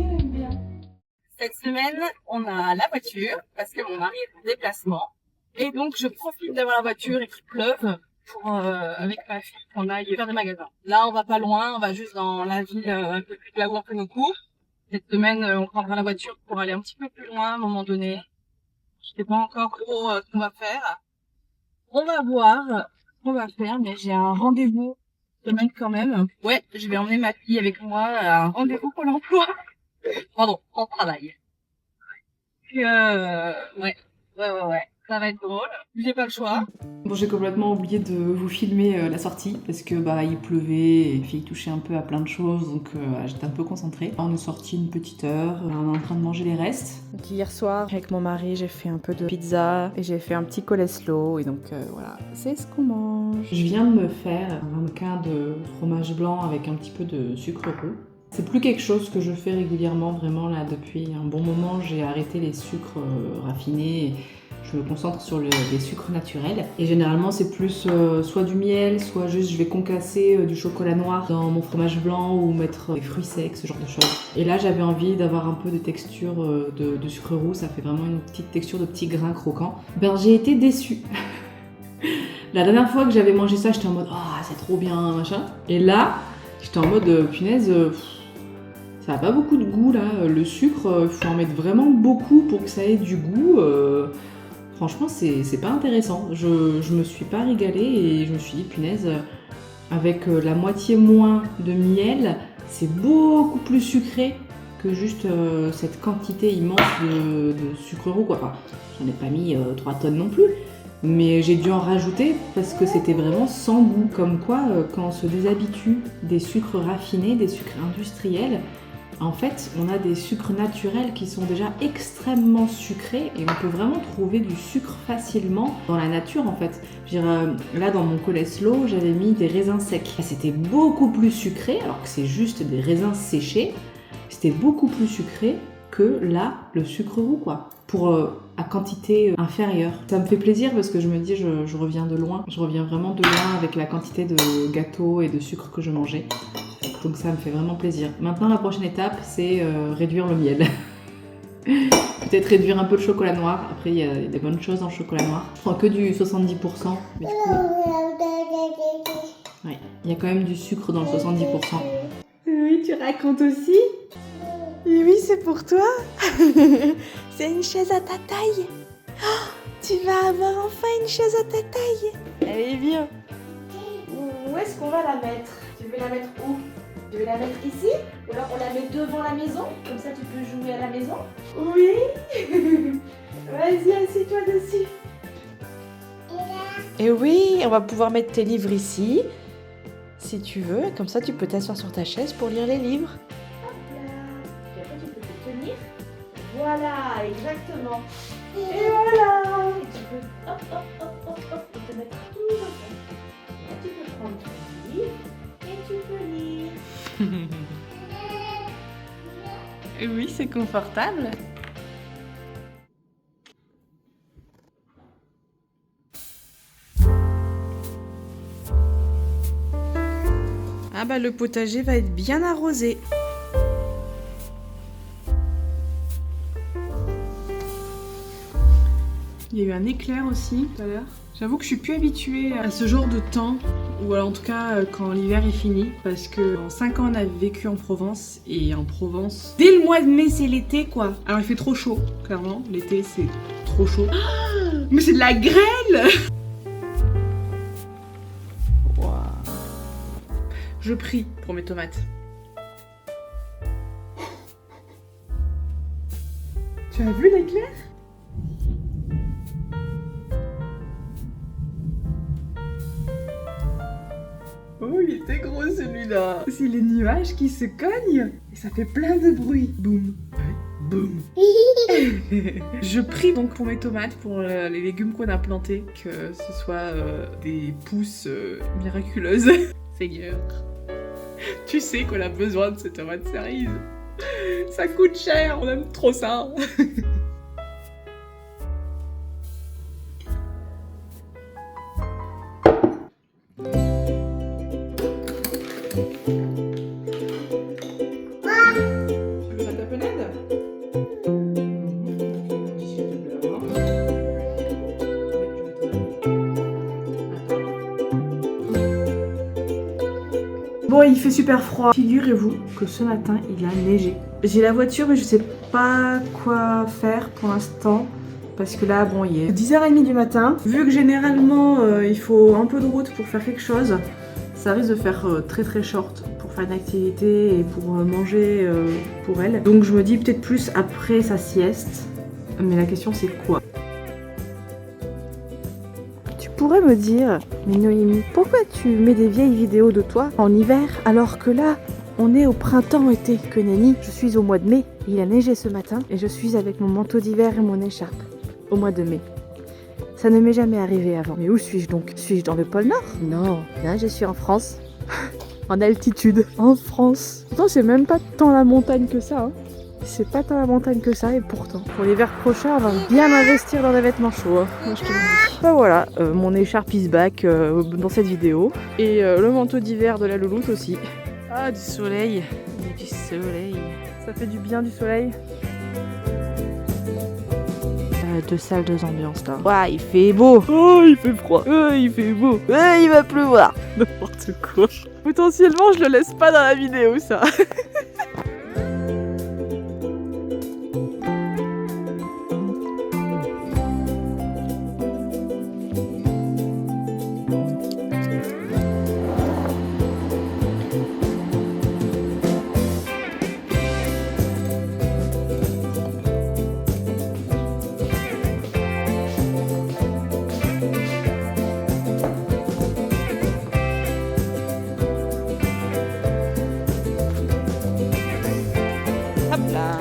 aime bien. Cette semaine, on a la voiture parce que mon mari est en déplacement. Et donc, je profite d'avoir la voiture et qu'il pleuve pour, avec ma fille, qu'on aille faire des magasins. Là, on va pas loin, on va juste dans la ville un peu plus là où on fait nos cours. Cette semaine, on prendra la voiture pour aller un petit peu plus loin à un moment donné. Je sais pas encore trop ce qu'on va faire. On va voir ce qu'on va faire, mais j'ai un rendez-vous cette semaine quand même. Ouais, je vais emmener ma fille avec moi à un rendez-vous pour l'emploi. Pardon, en travail. Ouais, ça va être drôle. J'ai pas le choix. Bon, j'ai complètement oublié de vous filmer la sortie parce que il pleuvait et puis il touchait un peu à plein de choses, donc j'étais un peu concentrée. On est sorti une petite heure, on est en train de manger les restes. Donc hier soir, avec mon mari, j'ai fait un peu de pizza et j'ai fait un petit coleslaw et donc voilà, c'est ce qu'on mange. Je viens de me faire un ramequin de fromage blanc avec un petit peu de sucre roux. C'est plus quelque chose que je fais régulièrement, vraiment là depuis un bon moment. J'ai arrêté les sucres raffinés. Et je me concentre sur les sucres naturels. Et généralement, c'est plus soit du miel, soit juste je vais concasser du chocolat noir dans mon fromage blanc ou mettre des fruits secs, ce genre de choses. Et là, j'avais envie d'avoir un peu de texture de sucre roux. Ça fait vraiment une petite texture de petits grains croquants. Ben, j'ai été déçue. La dernière fois que j'avais mangé ça, j'étais en mode « Ah, c'est trop bien, machin ». Et là, j'étais en mode « Punaise, ça a pas beaucoup de goût, là. Le sucre, faut en mettre vraiment beaucoup pour que ça ait du goût. Franchement, c'est pas intéressant. Je me suis pas régalée et je me suis dit, punaise, avec la moitié moins de miel, c'est beaucoup plus sucré que juste cette quantité immense de sucre roux, quoi. Enfin, j'en ai pas mis 3 tonnes non plus, mais j'ai dû en rajouter parce que c'était vraiment sans goût. Comme quoi, quand on se déshabitue des sucres raffinés, des sucres industriels, en fait, on a des sucres naturels qui sont déjà extrêmement sucrés et on peut vraiment trouver du sucre facilement dans la nature en fait. Je veux dire, là dans mon coleslaw, j'avais mis des raisins secs. C'était beaucoup plus sucré alors que c'est juste des raisins séchés. C'était beaucoup plus sucré que là, le sucre roux quoi, pour à quantité inférieure. Ça me fait plaisir parce que je me dis je reviens de loin. Je reviens vraiment de loin avec la quantité de gâteaux et de sucre que je mangeais. Donc ça me fait vraiment plaisir. Maintenant, la prochaine étape, c'est réduire le miel. Peut-être réduire un peu le chocolat noir. Après, il y a des bonnes choses dans le chocolat noir. Je prends que du 70%. Mais du coup, ouais, il y a quand même du sucre dans le 70%. Oui, tu racontes aussi? Oui, c'est pour toi. C'est une chaise à ta taille. Oh, tu vas avoir enfin une chaise à ta taille. Elle est bien. Où est-ce qu'on va la mettre? Tu veux la mettre où? Tu veux la mettre ici? Ou alors on la met devant la maison? Comme ça tu peux jouer à la maison? Oui. Vas-y, assieds-toi dessus. Et oui, on va pouvoir mettre tes livres ici. Si tu veux, comme ça tu peux t'asseoir sur ta chaise pour lire les livres. Hop là. Et après tu peux te tenir. Voilà, exactement. Et voilà. Et tu peux hop, hop, hop, hop, hop, et te mettre tout dans ton. Et là tu peux prendre ton livre et tu peux lire. Oui, c'est confortable. Ah bah le potager va être bien arrosé. Il y a eu un éclair aussi tout à l'heure. J'avoue que je suis plus habituée à ce genre de temps, ou alors en tout cas quand l'hiver est fini, parce que en 5 ans on a vécu en Provence, et en Provence, dès le mois de mai c'est l'été quoi. Alors il fait trop chaud, clairement, l'été c'est trop chaud. Ah, mais c'est de la grêle. Wow. Je prie pour mes tomates. Tu as vu l'éclair ? Oh, il était gros celui-là. C'est les nuages qui se cognent et ça fait plein de bruit. Boum. Boum. Je prie donc pour mes tomates, pour les légumes qu'on a plantés, que ce soit des pousses miraculeuses. Seigneur, tu sais qu'on a besoin de ces tomates cerises. Ça coûte cher, on aime trop ça. Bon, il fait super froid. Figurez-vous que ce matin, il a neigé. J'ai la voiture mais je sais pas quoi faire pour l'instant. Parce que là, bon, il est 10h30 du matin. Vu que généralement, il faut un peu de route pour faire quelque chose, ça risque de faire très très short pour faire une activité et pour manger pour elle. Donc je me dis peut-être plus après sa sieste. Mais la question c'est quoi? Tu pourrais me dire, mais Noémie, pourquoi tu mets des vieilles vidéos de toi en hiver alors que là, on est au printemps-été? Que nenni, je suis au mois de mai, il a neigé ce matin et je suis avec mon manteau d'hiver et mon écharpe au mois de mai. Ça ne m'est jamais arrivé avant. Mais où suis-je donc? Suis-je dans le pôle Nord? Non, là je suis en France. En altitude, en France. Pourtant c'est même pas tant la montagne que ça. Hein. C'est pas tant la montagne que ça et pourtant. Pour l'hiver prochain, on va bien investir dans des vêtements chauds. Hein. Moi je te le dis. Bah voilà, mon écharpe is back dans cette vidéo. Et le manteau d'hiver de la louloute aussi. Ah, du soleil. Il y a du soleil. Ça fait du bien du soleil. Deux salles, deux ambiances là. Ouais, il fait beau. Oh, il fait froid. Oh, il fait beau. Ouais, il va pleuvoir. N'importe quoi. Potentiellement, je le laisse pas dans la vidéo, ça. Hop là.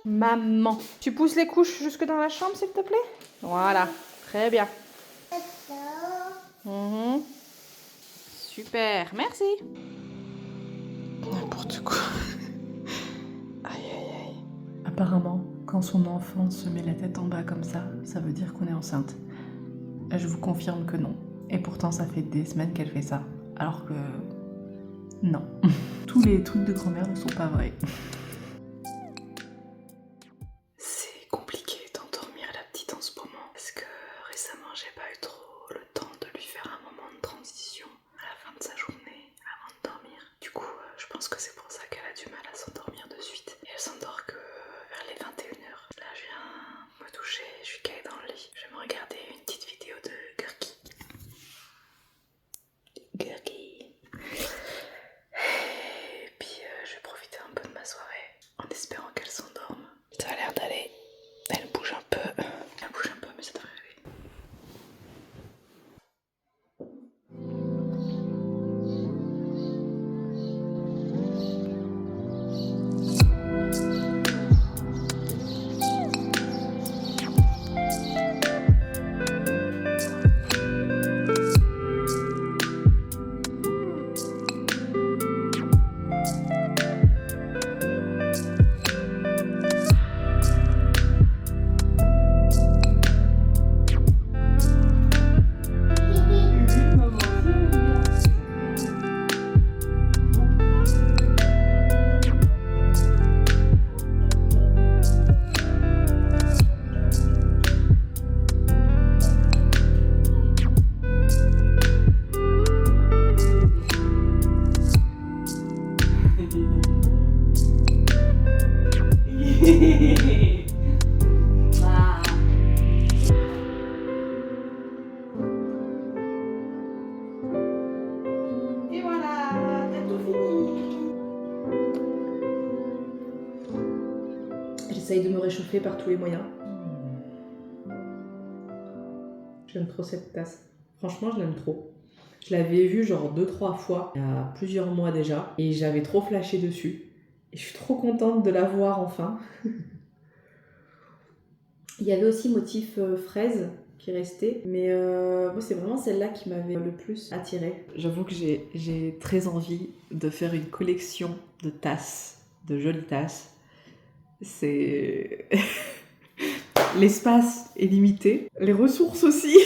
Maman. Tu pousses les couches jusque dans la chambre, s'il te plaît? Voilà. Très bien. Super. Merci. N'importe quoi. Aïe, aïe, aïe. Apparemment, quand son enfant se met la tête en bas comme ça veut dire qu'on est enceinte. Je vous confirme que non. Et pourtant, ça fait des semaines qu'elle fait ça. Alors que... non. Tous les trucs de grand-mère ne sont pas vrais. C'est compliqué d'endormir la petite en ce moment. Parce que récemment, j'ai pas eu trop le temps de lui faire un moment de transition à la fin de sa journée, avant de dormir. Du coup, je pense que c'est pour ça qu'elle a du mal à s'endormir de suite. Et elle s'endort que vers les 21h. Là, je viens me doucher, je suis calée dans le lit. Je vais me regarder une petite vidéo de Gurki. Et puis, je vais profiter un peu de ma soirée en espérant qu'elle s'endorme. Ça a l'air d'aller. Elle bouge un peu. Elle bouge un peu, mais ça devrait aller. Et voilà, t'as tout fini. J'essaye de me réchauffer par tous les moyens. J'aime trop cette tasse. Franchement, je l'aime trop. Je l'avais vue genre 2-3 fois il y a plusieurs mois déjà et j'avais trop flashé dessus. Et je suis trop contente de la voir enfin. Il y avait aussi motif fraise qui restait, mais moi c'est vraiment celle-là qui m'avait le plus attirée. J'avoue que j'ai très envie de faire une collection de tasses, de jolies tasses. C'est... L'espace est limité, les ressources aussi,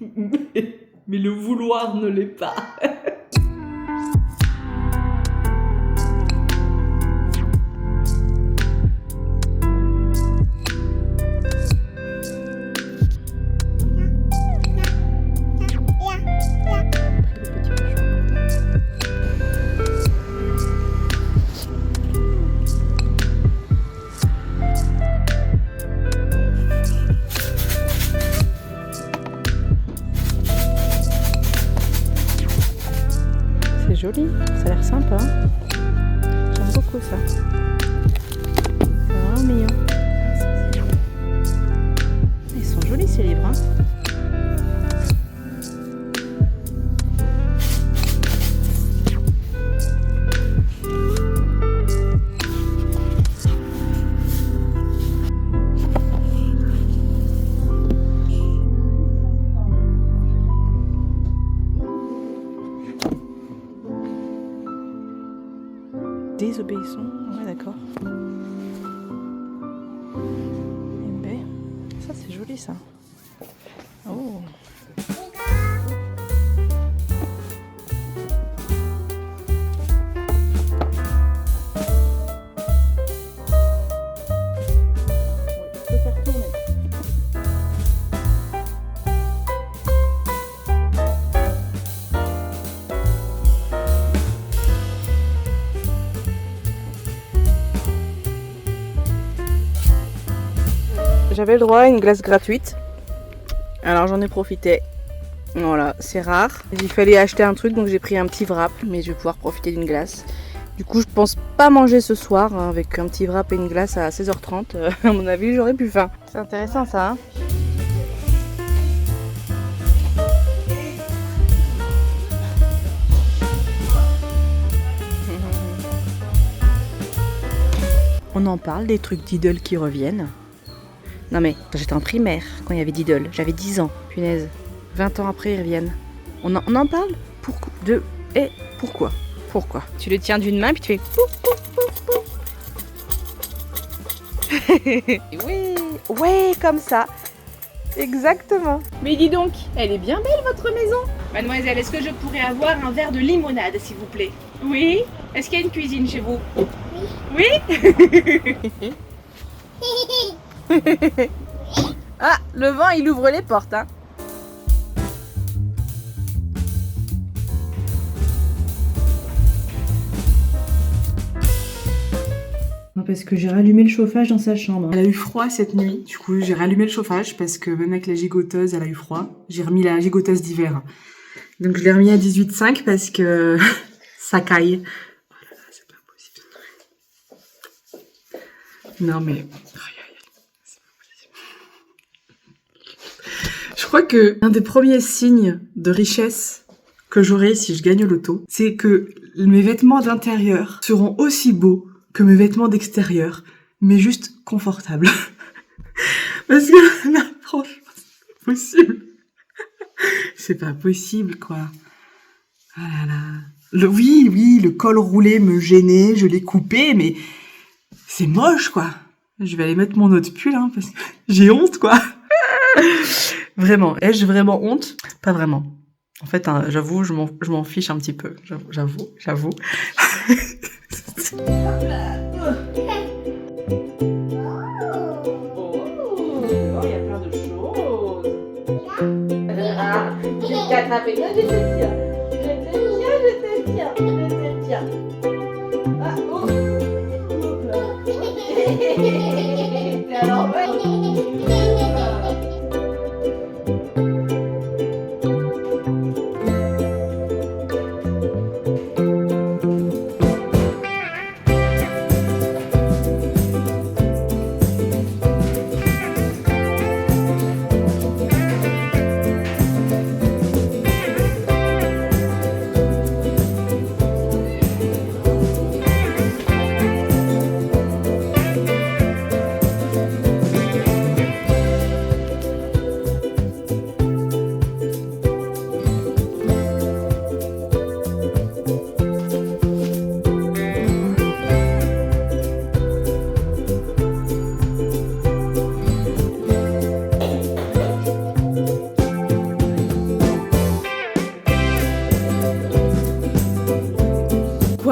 mais le vouloir ne l'est pas. joli, ça a l'air sympa. J'aime beaucoup ça. C'est vraiment mignon. Ils sont jolis ces livres. Hein. Désobéissons, ouais d'accord. Eh ben, ça c'est joli ça. Oh. J'avais le droit à une glace gratuite, alors j'en ai profité. Voilà, c'est rare. Il fallait acheter un truc donc j'ai pris un petit wrap, mais je vais pouvoir profiter d'une glace. Du coup je pense pas manger ce soir hein, avec un petit wrap et une glace à 16h30. À mon avis j'aurais plus faim. C'est intéressant ça hein. On en parle des trucs d'idoles qui reviennent. Non mais, j'étais en primaire quand il y avait d'idoles. J'avais 10 ans, punaise. 20 ans après, ils reviennent. On en parle? Pourquoi? Pourquoi? Pourquoi? Tu le tiens d'une main puis tu fais... Oui, ouais, comme ça. Exactement. Mais dis donc, elle est bien belle votre maison. Mademoiselle, est-ce que je pourrais avoir un verre de limonade, s'il vous plaît? Oui. Est-ce qu'il y a une cuisine chez vous? Oui. Oui. Ah, le vent il ouvre les portes hein. Non, parce que j'ai rallumé le chauffage dans sa chambre. Elle a eu froid cette nuit, du coup j'ai rallumé le chauffage parce que même avec la gigoteuse elle a eu froid. J'ai remis la gigoteuse d'hiver. Donc je l'ai remis à 18,5 parce que ça caille. Oh là là, c'est pas possible. Non mais... Je crois que un des premiers signes de richesse que j'aurai si je gagne au loto, c'est que mes vêtements d'intérieur seront aussi beaux que mes vêtements d'extérieur, mais juste confortables. Parce que, non, franchement, c'est pas possible. C'est pas possible, quoi. Ah là là. Oui, le col roulé me gênait, je l'ai coupé, mais c'est moche, quoi. Je vais aller mettre mon autre pull, hein, parce que j'ai honte, quoi. Vraiment, ai-je vraiment honte? Pas vraiment. En fait, hein, j'avoue, je m'en fiche un petit peu. J'avoue. Oh, il y a plein de choses. Je vais t'attraper. Je te tiens. Ah, oh. C'est à l'envers.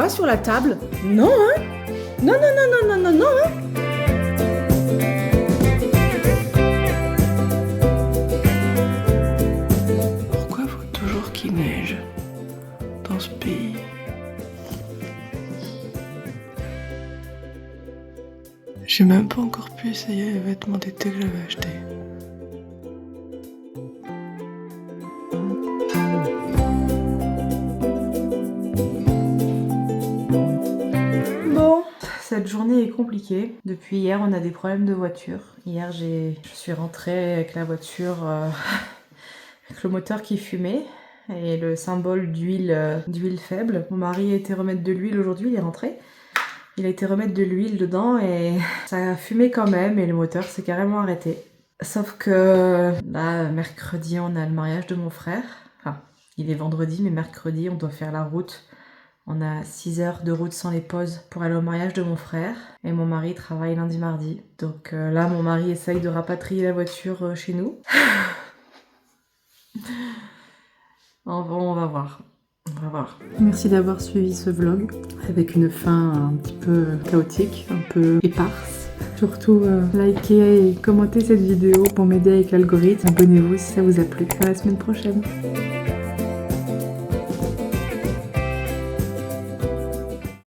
Sur la table? Non, hein? Non, hein? Pourquoi faut toujours qu'il neige dans ce pays? J'ai même pas encore pu essayer les vêtements d'été que j'avais achetés. cette journée est compliquée. Depuis hier, on a des problèmes de voiture. Hier, je suis rentrée avec la voiture, avec le moteur qui fumait et le symbole d'huile faible. Mon mari a été remettre de l'huile aujourd'hui, il est rentré. Il a été remettre de l'huile dedans et ça a fumé quand même et le moteur s'est carrément arrêté. Sauf que là, mercredi, on a le mariage de mon frère. Enfin, il est vendredi, mais mercredi, on doit faire la route. On a 6 heures de route sans les pauses pour aller au mariage de mon frère. Et mon mari travaille lundi, mardi. Donc là, mon mari essaye de rapatrier la voiture chez nous. On va voir. On va voir. Merci d'avoir suivi ce vlog avec une fin un petit peu chaotique, un peu éparse. Surtout likez et commentez cette vidéo pour m'aider avec l'algorithme. Abonnez-vous si ça vous a plu. À la semaine prochaine.